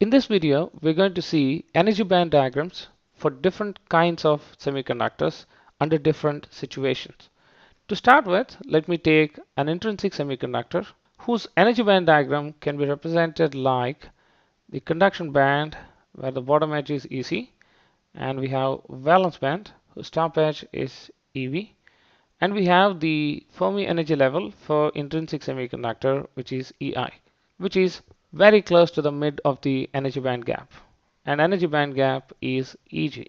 In this video, we're going to see energy band diagrams for different kinds of semiconductors under different situations. To start with, let me take an intrinsic semiconductor whose energy band diagram can be represented like the conduction band where the bottom edge is EC, and we have valence band whose top edge is EV, and we have the Fermi energy level for intrinsic semiconductor, which is EI, which is very close to the mid of the energy band gap, and energy band gap is EG.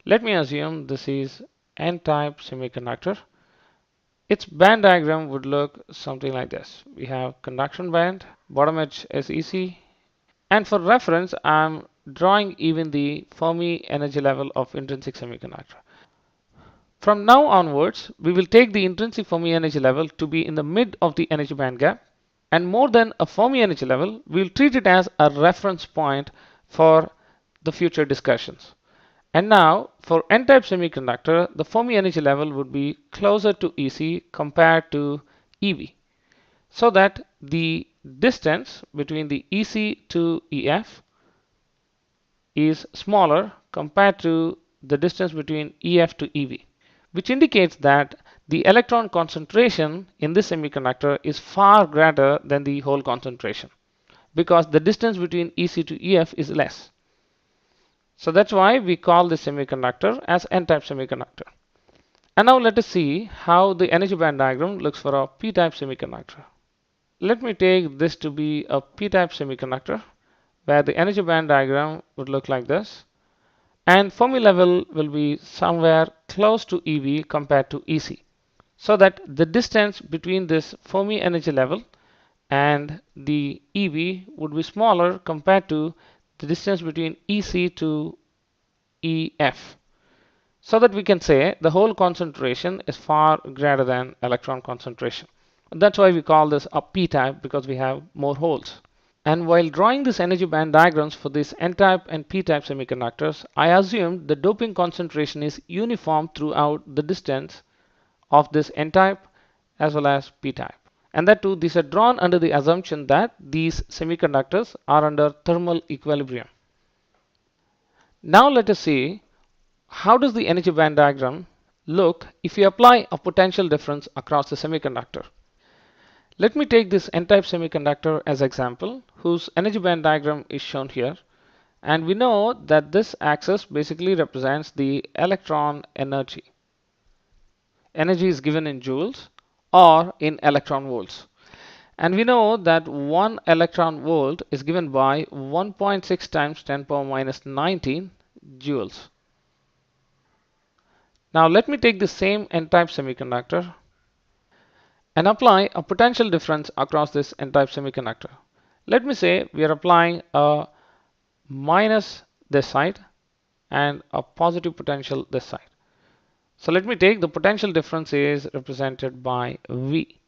Let me assume this is N-type semiconductor. Its band diagram would look something like this. We have conduction band, bottom edge is EC, and for reference, I'm drawing even the Fermi energy level of intrinsic semiconductor. From now onwards, we will take the intrinsic Fermi energy level to be in the mid of the energy band gap, and more than a Fermi energy level, we will treat it as a reference point for the future discussions. And now, for N-type semiconductor, the Fermi energy level would be closer to EC compared to EV, so that the distance between the EC to EF is smaller compared to the distance between EF to EV, which indicates that the electron concentration in this semiconductor is far greater than the hole concentration because the distance between EC to EF is less. So that's why we call this semiconductor as N-type semiconductor. And now let us see how the energy band diagram looks for a P-type semiconductor. Let me take this to be a P-type semiconductor where the energy band diagram would look like this. And Fermi level will be somewhere close to EV compared to EC, so that the distance between this Fermi energy level and the EV would be smaller compared to the distance between EC to EF, so that we can say the hole concentration is far greater than electron concentration. That's why we call this a P-type, because we have more holes. And while drawing this energy band diagrams for these N-type and P-type semiconductors, I assumed the doping concentration is uniform throughout the distance of this N-type as well as P-type. And that too, these are drawn under the assumption that these semiconductors are under thermal equilibrium. Now let us see how does the energy band diagram look if we apply a potential difference across the semiconductor. Let me take this N-type semiconductor as example, whose energy band diagram is shown here. And we know that this axis basically represents the electron energy. Energy is given in joules or in electron volts. And we know that 1 electron volt is given by 1.6 times 10 power minus 19 joules. Now let me take the same N-type semiconductor and apply a potential difference across this N-type semiconductor. Let me say we are applying a minus this side and a positive potential this side. So let me take the potential difference is represented by V.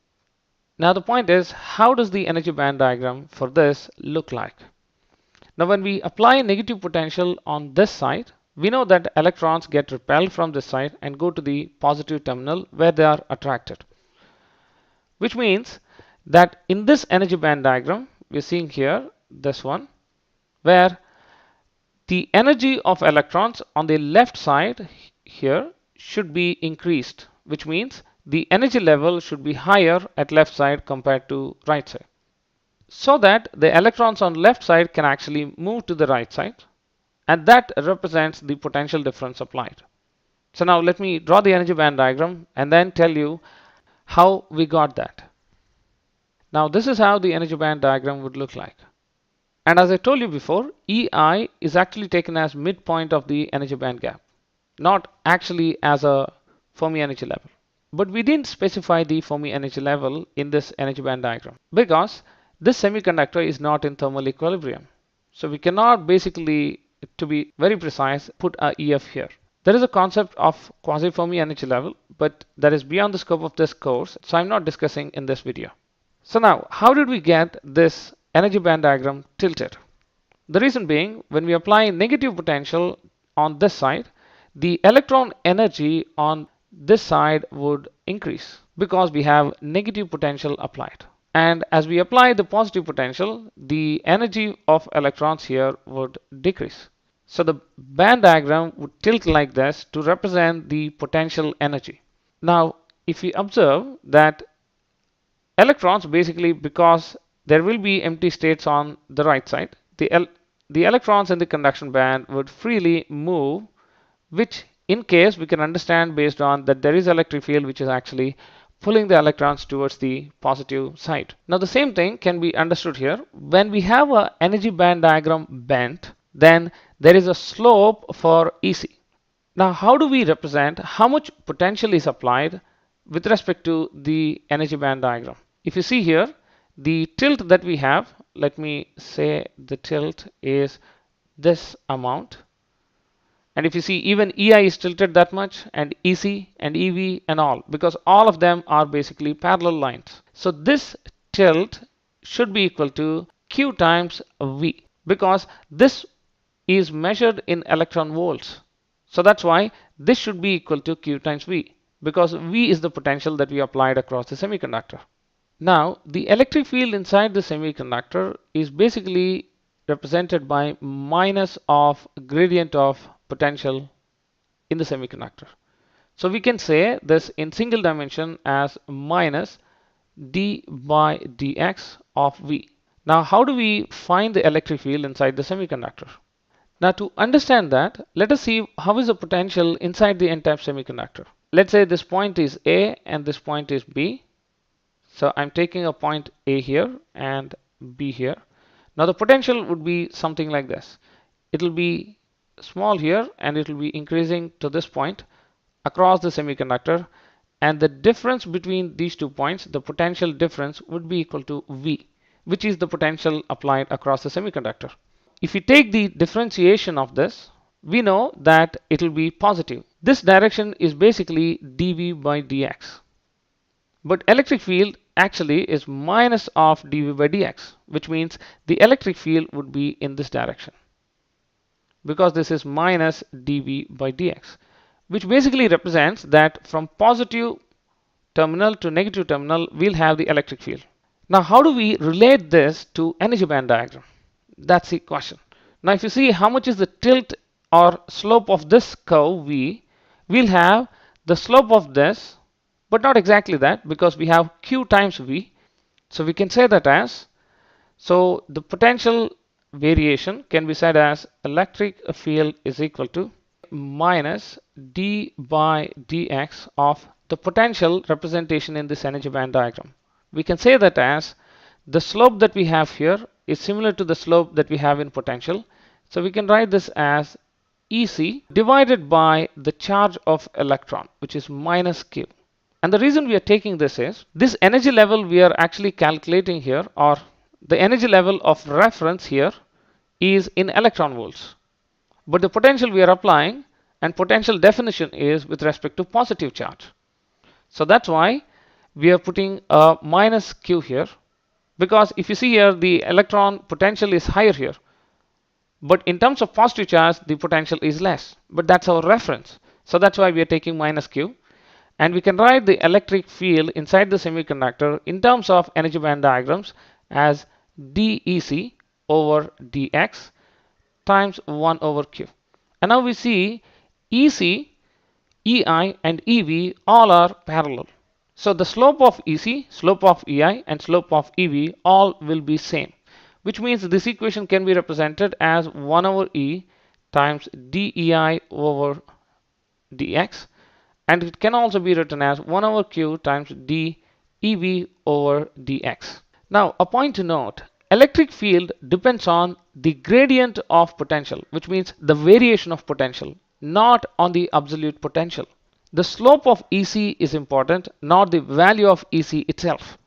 Now the point is, how does the energy band diagram for this look like? Now when we apply negative potential on this side, we know that electrons get repelled from this side and go to the positive terminal where they are attracted. Which means that in this energy band diagram, we're seeing here this one, where the energy of electrons on the left side here should be increased, which means the energy level should be higher at left side compared to right side, so that the electrons on left side can actually move to the right side, and that represents the potential difference applied. So now let me draw the energy band diagram and then tell you how we got that. Now this is how the energy band diagram would look like. And as I told you before, EI is actually taken as midpoint of the energy band gap, not actually as a Fermi energy level. But we didn't specify the Fermi energy level in this energy band diagram because this semiconductor is not in thermal equilibrium. So we cannot basically, to be very precise, put a EF here. There is a concept of quasi-Fermi energy level, but that is beyond the scope of this course, so I'm not discussing in this video. So now, how did we get this energy band diagram tilted? The reason being, when we apply negative potential on this side, the electron energy on this side would increase because we have negative potential applied. And as we apply the positive potential, the energy of electrons here would decrease. So the band diagram would tilt like this to represent the potential energy. Now, if we observe that electrons, basically because there will be empty states on the right side, the electrons in the conduction band would freely move, which in case we can understand based on that there is electric field which is actually pulling the electrons towards the positive side. Now the same thing can be understood here. When we have a energy band diagram bent, then there is a slope for EC. Now how do we represent how much potential is applied with respect to the energy band diagram? If you see here, the tilt that we have, let me say the tilt is this amount. And if you see, even EI is tilted that much, and EC and EV and all, because all of them are basically parallel lines. So this tilt should be equal to Q times V, because this is measured in electron volts. So that's why this should be equal to Q times V, because V is the potential that we applied across the semiconductor. Now, the electric field inside the semiconductor is basically represented by minus of gradient of potential in the semiconductor. So we can say this in single dimension as minus d by dx of V. Now, how do we find the electric field inside the semiconductor? Now, to understand that, let us see how is the potential inside the n-type semiconductor. Let's say this point is A and this point is B. So I'm taking a point A here and B here. Now the potential would be something like this. It will be small here and it will be increasing to this point across the semiconductor, and the difference between these 2 points, the potential difference, would be equal to V, which is the potential applied across the semiconductor. If we take the differentiation of this, we know that it will be positive. This direction is basically dV by dx. But electric field actually is minus of dV by dx, which means the electric field would be in this direction, because this is minus dV by dx, which basically represents that from positive terminal to negative terminal, we'll have the electric field. Now, how do we relate this to energy band diagram? That's the question. Now, if you see how much is the tilt or slope of this curve V, we'll have the slope of this, but not exactly that, because we have Q times V. So we can say that as, so the potential variation can be said as electric field is equal to minus d by dx of the potential representation in this energy band diagram. We can say that as the slope that we have here is similar to the slope that we have in potential. So we can write this as EC divided by the charge of electron, which is minus Q. And the reason we are taking this is, this energy level we are actually calculating here, or the energy level of reference here, is in electron volts. But the potential we are applying and potential definition is with respect to positive charge. So that's why we are putting a minus Q here, because if you see here, the electron potential is higher here. But in terms of positive charge, the potential is less. But that's our reference. So that's why we are taking minus Q. And we can write the electric field inside the semiconductor in terms of energy band diagrams as dEc over dx times 1 over Q. And now we see EC, EI and EV all are parallel. So the slope of EC, slope of EI and slope of EV all will be same, which means this equation can be represented as 1 over E times dEi over dx, and it can also be written as 1 over Q times dEv over dx. Now a point to note, electric field depends on the gradient of potential, which means the variation of potential, not on the absolute potential. The slope of EC is important, not the value of EC itself.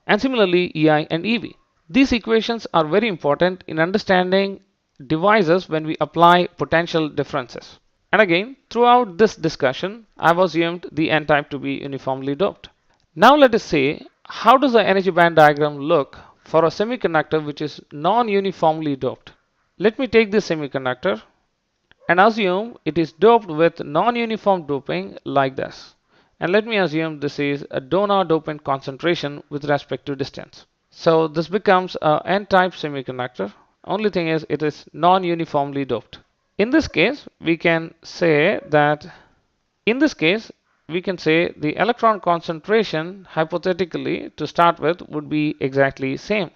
And similarly EI and EV. These equations are very important in understanding devices when we apply potential differences. And again, throughout this discussion, I've assumed the n-type to be uniformly doped. Now let us say, how does the energy band diagram look for a semiconductor which is non-uniformly doped? Let me take this semiconductor and assume it is doped with non-uniform doping like this. And let me assume this is a donor dopant concentration with respect to distance. So this becomes a n-type semiconductor. Only thing is it is non-uniformly doped. In this case, we can say the electron concentration hypothetically to start with would be exactly same.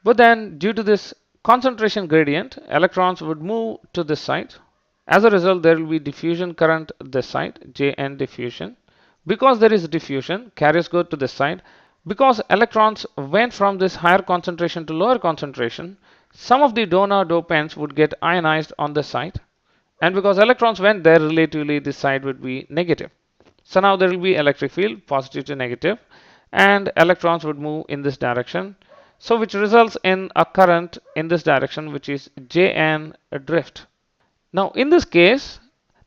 But then due to this concentration gradient, electrons would move to this side. As a result, there will be diffusion current this side, Jn diffusion. Because there is diffusion, carriers go to this side. Because electrons went from this higher concentration to lower concentration, some of the donor dopants would get ionized on this side. And because electrons went there, relatively this side would be negative. So now there will be electric field, positive to negative, and electrons would move in this direction. So which results in a current in this direction, which is Jn drift. Now in this case,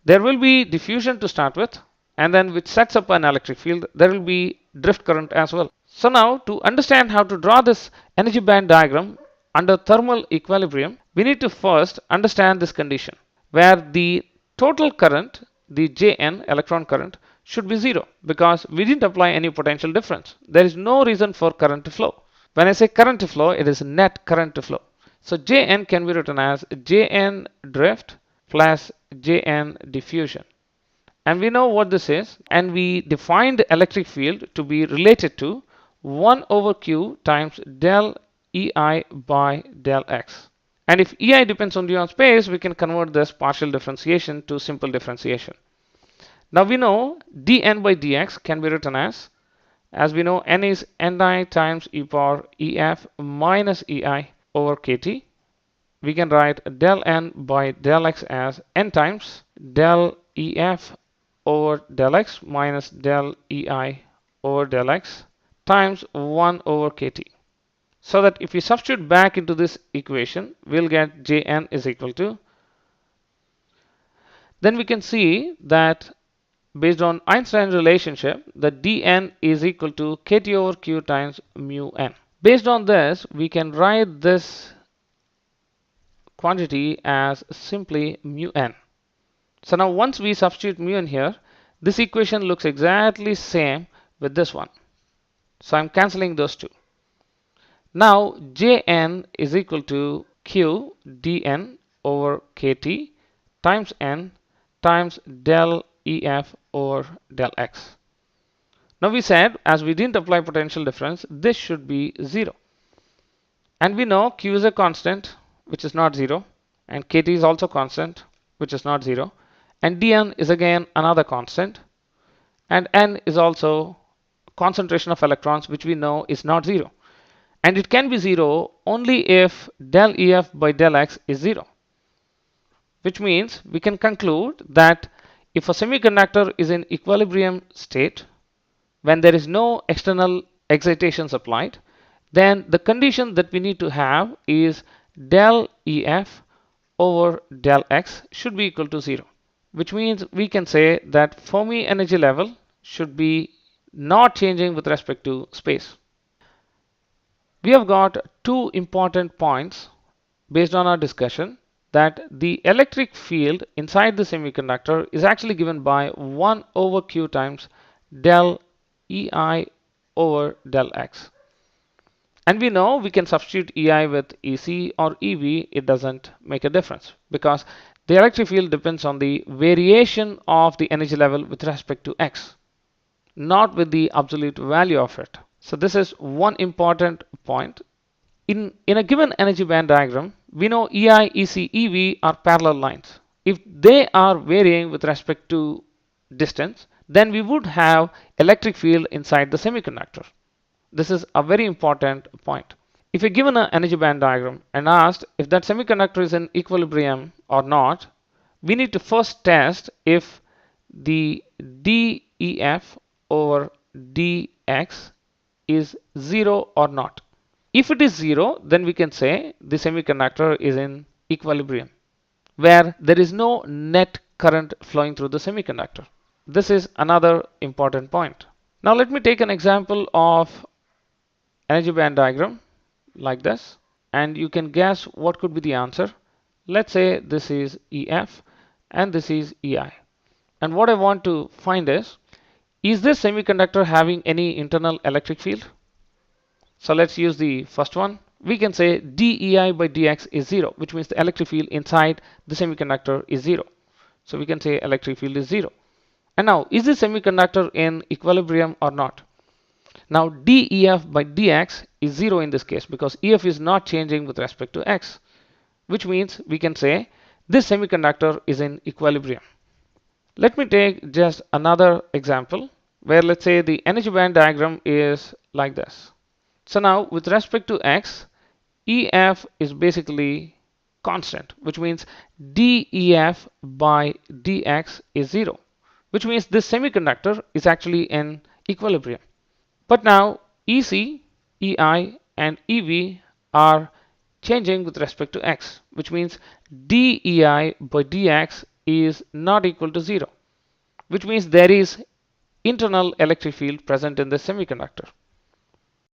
there will be diffusion to start with, and then which sets up an electric field. There will be drift current as well. So now to understand how to draw this energy band diagram under thermal equilibrium, we need to first understand this condition where the total current, the Jn electron current, should be zero because we didn't apply any potential difference. There is no reason for current to flow. When I say current to flow, it is net current to flow. So Jn can be written as Jn drift plus Jn diffusion. And we know what this is, and we defined the electric field to be related to 1 over q times del EI by del x. And if EI depends only on space, we can convert this partial differentiation to simple differentiation. Now we know dN by dx can be written as we know, n is Ni times e power EF minus EI over kT. We can write del n by del x as n times del EF over del x minus del EI over del x times 1 over kT. So that if we substitute back into this equation, we'll get Jn is equal to. Then we can see that based on Einstein relationship, that dN is equal to kT over q times mu n. Based on this, we can write this quantity as simply mu n. So now once we substitute mu in here, this equation looks exactly same with this one. So I'm cancelling those two. Now Jn is equal to q dn over kt times n times del EF over del x. Now we said as we didn't apply potential difference, this should be 0. And we know q is a constant which is not 0, and kt is also constant which is not 0, and dn is again another constant, and n is also concentration of electrons which we know is not 0. And it can be 0 only if del EF by del x is 0. Which means we can conclude that if a semiconductor is in equilibrium state, when there is no external excitation applied, then the condition that we need to have is del EF over del x should be equal to 0. Which means we can say that Fermi energy level should be not changing with respect to space. We have got two important points based on our discussion, that the electric field inside the semiconductor is actually given by 1 over q times del EI over del x. And we know we can substitute EI with EC or EV, it doesn't make a difference because the electric field depends on the variation of the energy level with respect to x, not with the absolute value of it. So this is one important point. In a given energy band diagram, we know EI, EC, EV are parallel lines. If they are varying with respect to distance, then we would have electric field inside the semiconductor. This is a very important point. If you're given an energy band diagram and asked if that semiconductor is in equilibrium or not, we need to first test if the dEF over dx is 0 or not. If it is 0, then we can say the semiconductor is in equilibrium, where there is no net current flowing through the semiconductor. This is another important point. Now let me take an example of energy band diagram like this, and you can guess what could be the answer. Let's say this is EF and this is EI. And what I want to find is Is this semiconductor having any internal electric field? So let's use the first one. We can say dEI by dx is 0, which means the electric field inside the semiconductor is 0. So we can say electric field is 0. And now, is this semiconductor in equilibrium or not? Now, dEF by dx is 0 in this case because EF is not changing with respect to x, which means we can say this semiconductor is in equilibrium. Let me take just another example where let's say the energy band diagram is like this. So now with respect to x, EF is basically constant, which means dEF by dx is 0, which means this semiconductor is actually in equilibrium. But now EC, EI, and EV are changing with respect to x, which means dEI by dx is not equal to 0, which means there is internal electric field present in the semiconductor.